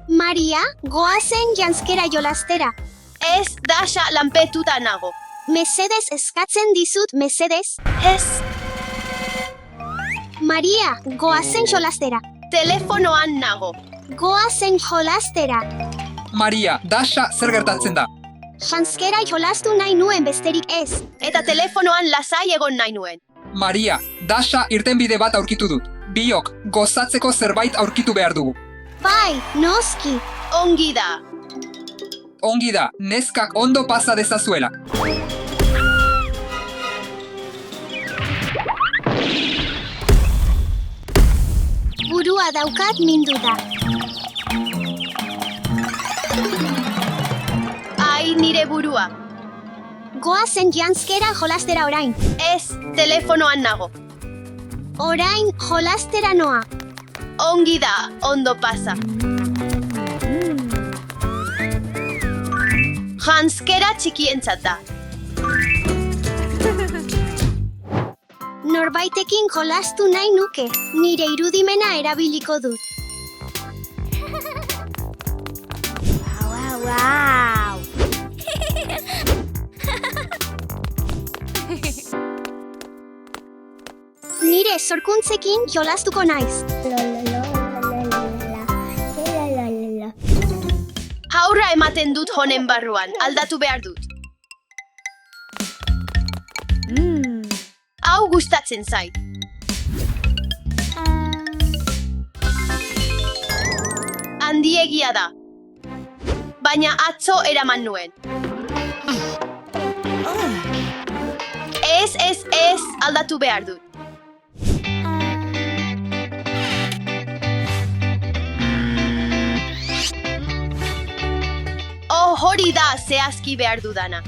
Maria, goazen janzkera jolastera. Ez, Dasha, lanpetuta nago. Mesedez eskatzen dizut, mesedez. Ez, Maria, goazen jolastera. telefonoan nago. Goazen jolastera. Maria, Dasha, zer gertatzen da? Janzkera jolastu nahi nuen besterik ez. Eta telefonoan lasai egon nahi nuen. Maria, Dasha irtenbide bat aurkitu dut. Biok, gozatzeko zerbait aurkitu behar dugu. Bai, noski. Ongi da. Ongi da, neskak ondo pasa dezazuela. Burua daukat minduta. Ai, nire burua. Goazen janzkera jolastera orain. Ez, telefonoan nago. Orain jolastera noa. Ongi da, ondo pasa. Janzkera txikientzat da. Norbaitekin jolastu nahi nuke. Nire irudimena erabiliko dut. Wow. Nire sorkuntzekin jolastuko naiz. Haurra ematen dut honen barruan, aldatu behar dut. Hau gustatzen zait. Handiegia da. Baina atzo eraman nuen. Ez, aldatu behar dut. Oh, hori da zehazki behar dudana.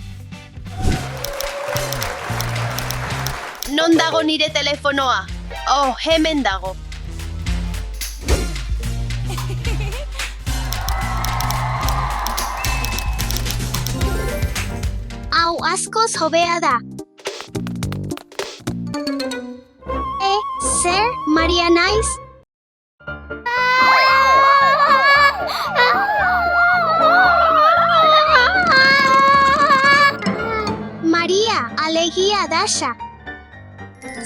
Non dago nire telefonoa? Oh, hemen dago. Hau askoz hobea da. Zer, Maria naiz? Maria, alegia Dasha.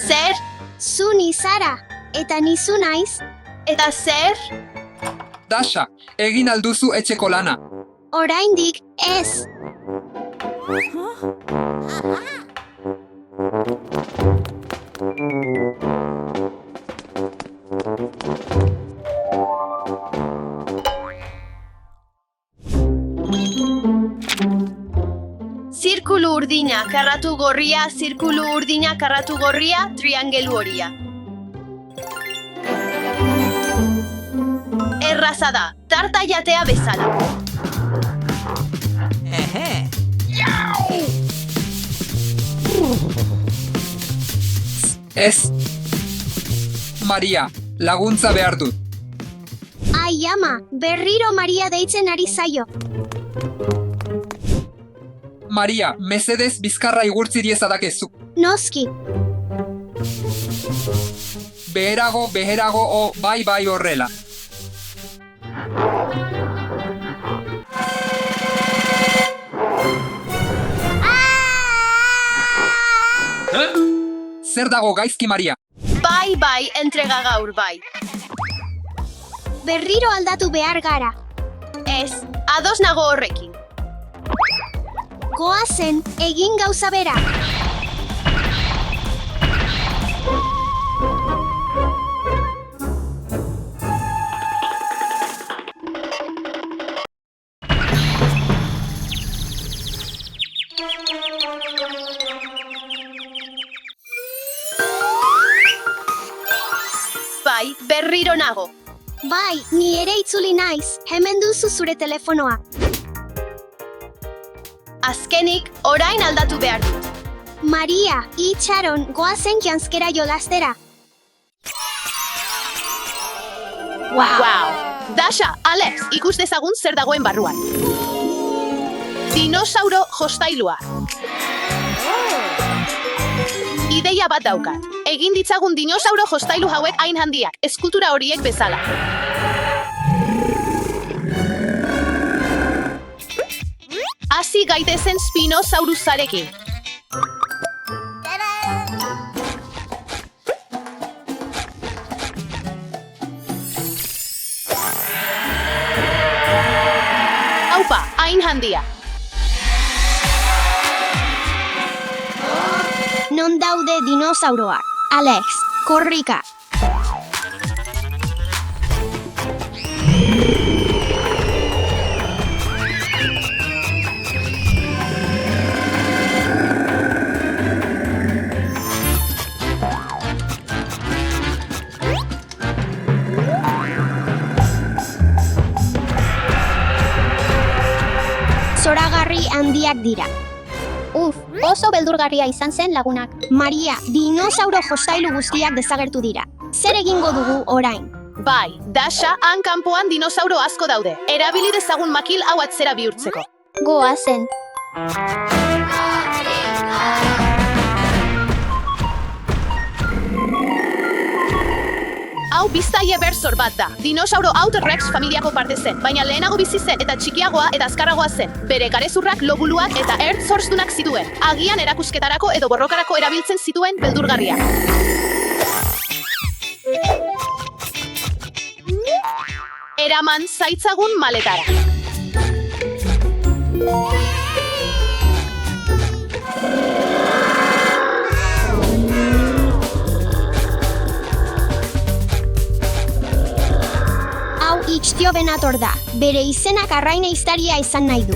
Zer? Zu ni zara, eta nizu naiz. Eta zer? Dasha, egin alduzu etxeko lana. Oraindik ez. Zirkulu urdina, karratu gorria, zirkulu urdina, karratu gorria, triangelu horia. Erraza da, tarta jatea bezala. Ez. Maria, laguntza behar dut. Ai ama, berriro Maria deitzen ari zaio. Maria, mesedez bizkarra igurtzi diezadakezu. Noski. Beherago, bai horrela. Zer dago gaizki, Maria? Bai, entrega gaur bai. Berriro aldatu behar gara. Ez, ados nago horrekin. Goazen, egin gauza bera. Bai, berriro nago. Bai, ni ere itzuli naiz. Hemen duzu zure telefonoa. Azkenik, orain aldatu behar dut. Maria, itxaron, goazen janzkera jolastera. Wow. Dasha, Alex, ikus dezagun zer dagoen barruan. Dinosauro jostailua. Ideia bat daukat. Egin ditzagun dinosauro jostailu hauek hain handiak, eskultura horiek bezala. Hasi gaitezen Spinosaurusarekin. Aupa, hain handia. Non daude dinosauroak? Alex, korrika. Zoragarri handiak dira. Oso beldurgarria izan zen lagunak. Maria, dinosauro jostailu guztiak desagertu dira. Zer egingo dugu orain? Bai, Dasha, han kanpoan dinosauro asko daude. Erabili dezagun makil hau atzera bihurtzeko. Goazen. Hau biztaie berzor bat da. Dinosauro hau T-Rex familiako parte zen, baina lehenago bizi zen eta txikiagoa eta azkarragoa zen. Bere garezurrak, lobuluak eta ertz zorztunak zituen. Agian erakusketarako edo borrokarako erabiltzen zituen beldurgarria. Eraman zaitzagun maletara. Hau Ichtiovenator da. Bere izenak arraina iztaria izan nahi du.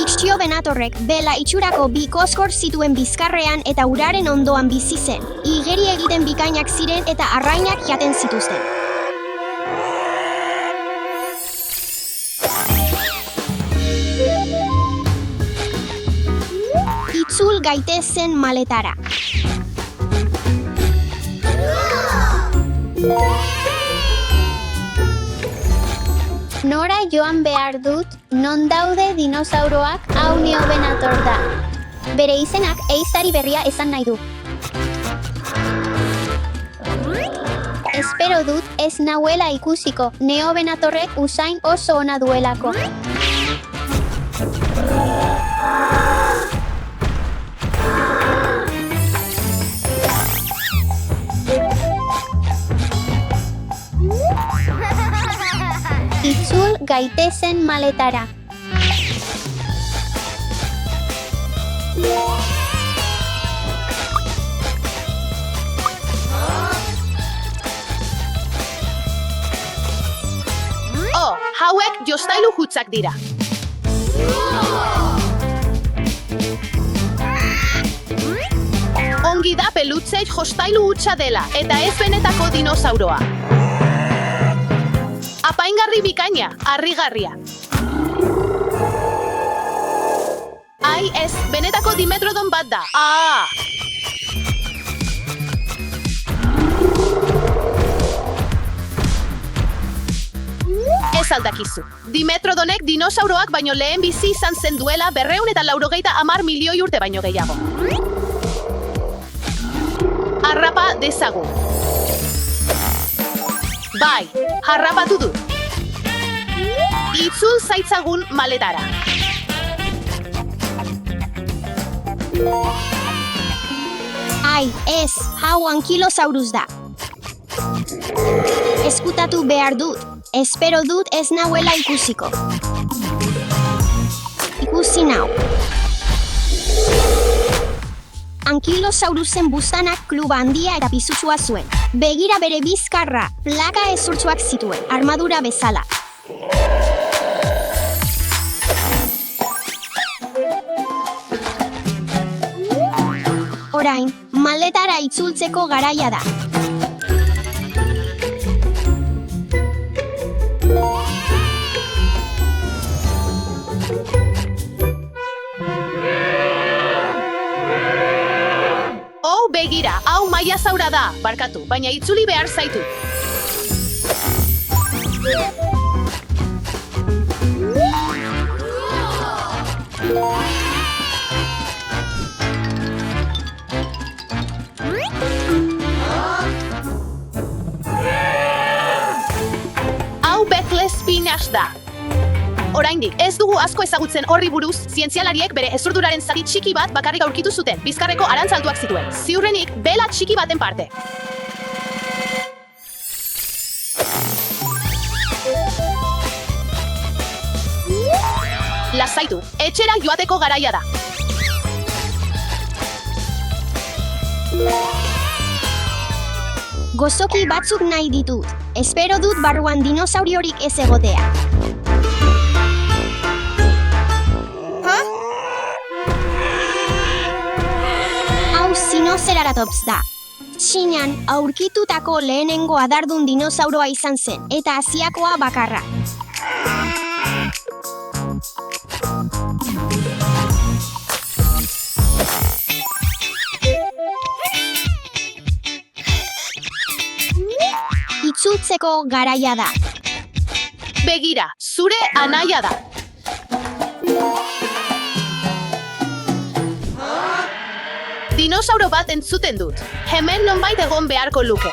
Ichtiovenatorrek bela itxurako bi koskor zituen bizkarrean eta uraren ondoan bizi zen. Igeri egiten bikainak ziren eta arrainak jaten zituzten. Itzul gaitezen maletara. Nora joan behar dut, non daude dinosauroak, hau Neovenator da. Bere izenak ehiztari berria esan nahi du. Espero dut ez nahuela ikusiko, Neovenatorrek usain oso ona duelako. Itzul gaitezen maletara. Oh, hauek jostailu hutzak dira. Ongi da pelutzei jostailu hutsa dela, eta ez benetako dinosauroa. Apaingarri bikaina, harrigarria. Ai ez, benetako Dimetrodon bat da. Ez aldakizu. Dimetrodonek dinosauroak baino lehen bizi izan zen duela 290 milioi urte baino gehiago. Harrapa dezagun. Bai, harrapatu du. Itzul zaitzagun maletara. Ai, ez, hau Ankylosaurus da. Eskutatu behar dut. Espero dut ez nahuela ikusiko. Ikusi nau. Ankylosaurusen bustanak kluba handia eta pisutsua zuen. Begira bere bizkarra, plaka ezurtsuak zituen, armadura bezala. Orain, maletara itzultzeko garaia da. Begira, hau maiazaura da, barkatu, baina itzuli behar zaitu. Spinax da. Oraindik, ez dugu asko ezagutzen horri buruz, zientzialariek bere hezurduraren zati txiki bat bakarrik aurkitu zuten, bizkarreko arantzaltuak zituen. Ziurrenik, bela txiki baten parte. Lasaitu, etxera joateko garaia da. Gozoki batzuk nahi ditut. Espero dut barruan dinosauriorik ez egotea. Hau Sinoceratops da. Txinan aurkitutako lehenengo adardun dinosauroa izan zen, eta Asiakoa bakarra. Itzultzeko garaia da. Begira, zure anaia da. Dinosauro bat entzuten dut. Hemen nonbait egon beharko luke.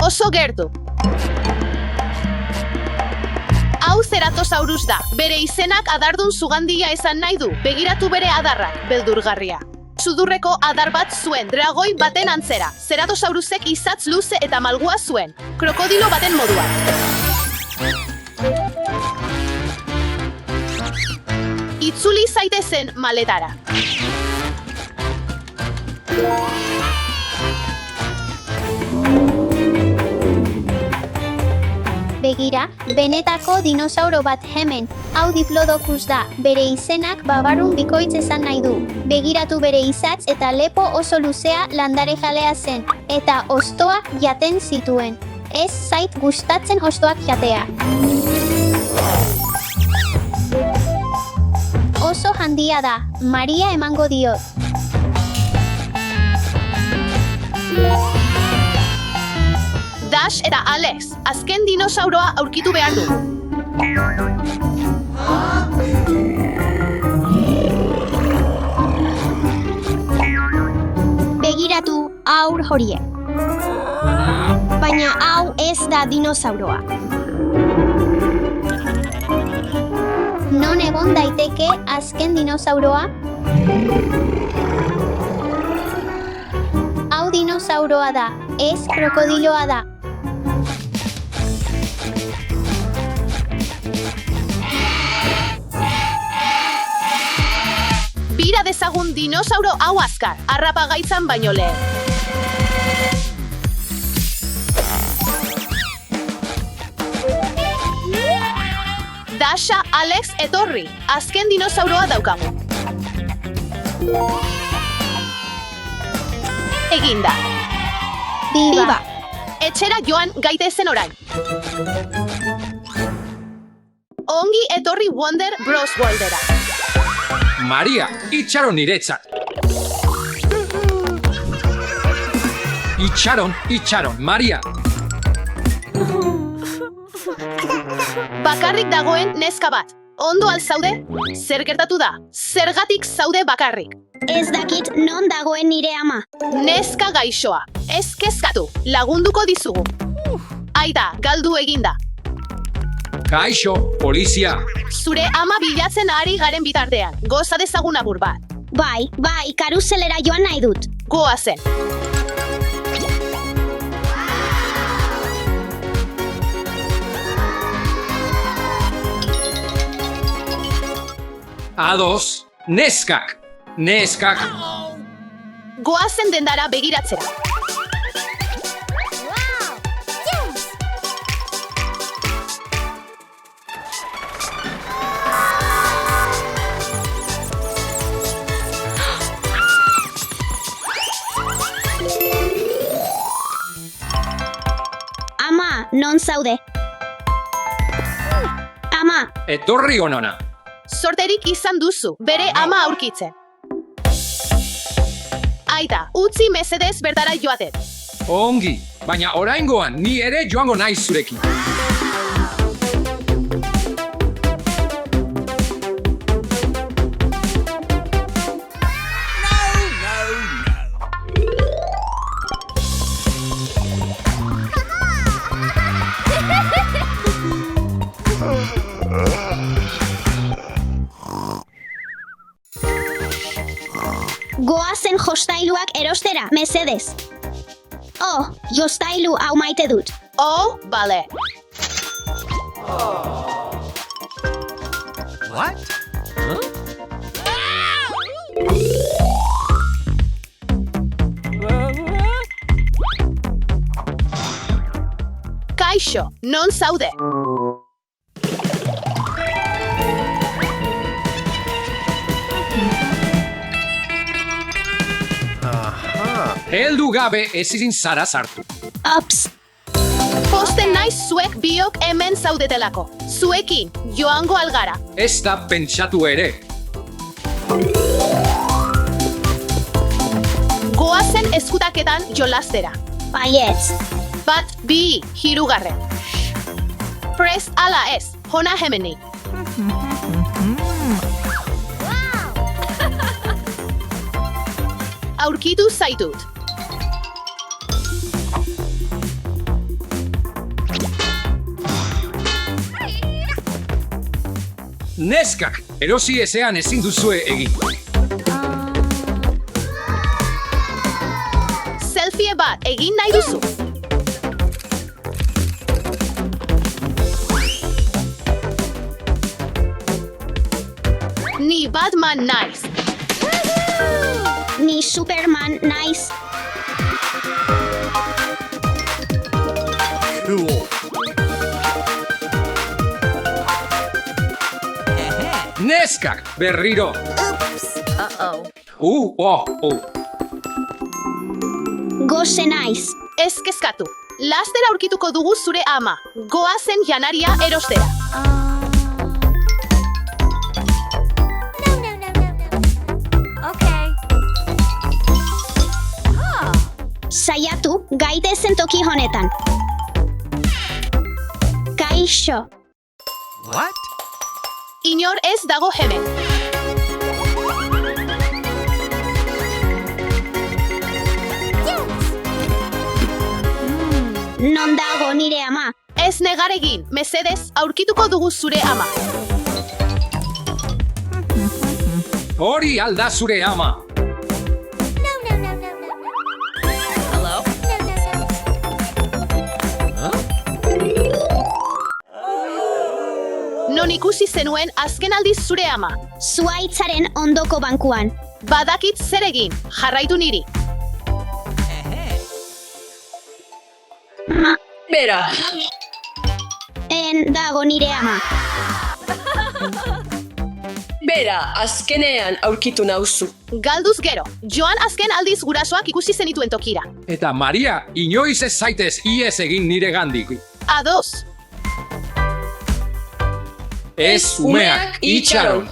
Oso gertu. Hau Ceratosaurus da. Bere izenak adardun zugandia esan nahi du. Begiratu bere adarrak, beldurgarria. Sudurreko adar bat zuen, dragoi baten antzera. Ceratosaurusek izatz luze eta malgua zuen. Krokodilo baten moduan. Itzuli zaitezen maletara. Begira, benetako dinosauro bat hemen. Hau Diplodocus da. Bere izenak babarrun bikoitz esan nahi du. Begiratu bere izatz eta lepo oso luzea landarejalea zen. Eta hostoak jaten zituen. Ez zait gustatzen hostoak jatea. Oso handia da. Maria emango diot. Dash eta Alex, azken dinosauroa aurkitu behar du. Begiratu haur horiek. Baina hau ez da dinosauroa. Non egon daiteke azken dinosauroa? Hau dinosauroa da, ez krokodiloa da. Bira dezagun dinosauro hau azkar, harrapa gaitzan baino lehen. Dasha, Alex, etorri, azken dinosauroa daukagu. Eginda. Biba. Etxera joan gaitezen orain. Ongi etorri Wonder Bros Worldera. Maria, itxaron niretzat. Itxaron, Maria. Bakarrik dagoen neska bat. Ondo al zaude? Zer gertatu da? Zergatik zaude bakarrik? Ez dakit non dagoen nire ama. Neska gaixoa. Ez kezkatu, lagunduko dizugu. Aita, galdu eginda. Kaixo, polizia. Zure ama bilatzen ari garen bitartean. Goza dezagun agur bat. Bai, karuselera joan nahi dut. Goazen. Ados, neskak. Goazen dendara begiratzera. Ama, non zaude? Ama, Etorri onona. Sorterik izan duzu, bere ama aurkitzen. Aita, utzi mesedez bertara joaten. Ongi, baina oraingoan ni ere joango naiz zurekin. Goazen jostailuak erostera, mesedez. Oh, jostailu hau maite dut. Oh, bale. What? Kaixo, non zaude? Heldu gabe ezin zara sartu. Ops, Posten naiz zuek biok hemen zaudetelako. Zuekin, joango algara. Ez da pentsatu ere. Goazen eskutaketan jolastera. baietz. Bat, bi, hirugarren. Prest ala ez, hona hemeni. Aurkitu zaitut. Neskak, erosi ezean ezin duzue egin. Selfie bat egin nahi duzu. Ni Batman naiz. Ni Superman naiz. Cool. Neskak, berriro. Goze naiz. Ez kezkatu. Laster aurkituko dugu zure ama. Goazen janaria erostera. Saiatu, gaitezen toki honetan. Kaixo. What? Inor ez dago hemen. Non dago nire ama? Ez negar egin, mesedez aurkituko dugu zure ama. Hori alda zure ama. Non ikusi zenuen azken aldiz zure ama. Zuaitzaren ondoko bankuan. Badakit zer egin, jarraitu niri. Bera. En dago nire ama. Bera, azkenean aurkitu nauzu. Galduz gero, joan azken aldiz gurasoak ikusi zenituen tokira. Eta Maria, inoiz ez zaitez iez egin nire gandik. Ados. Ez umeak itxaron.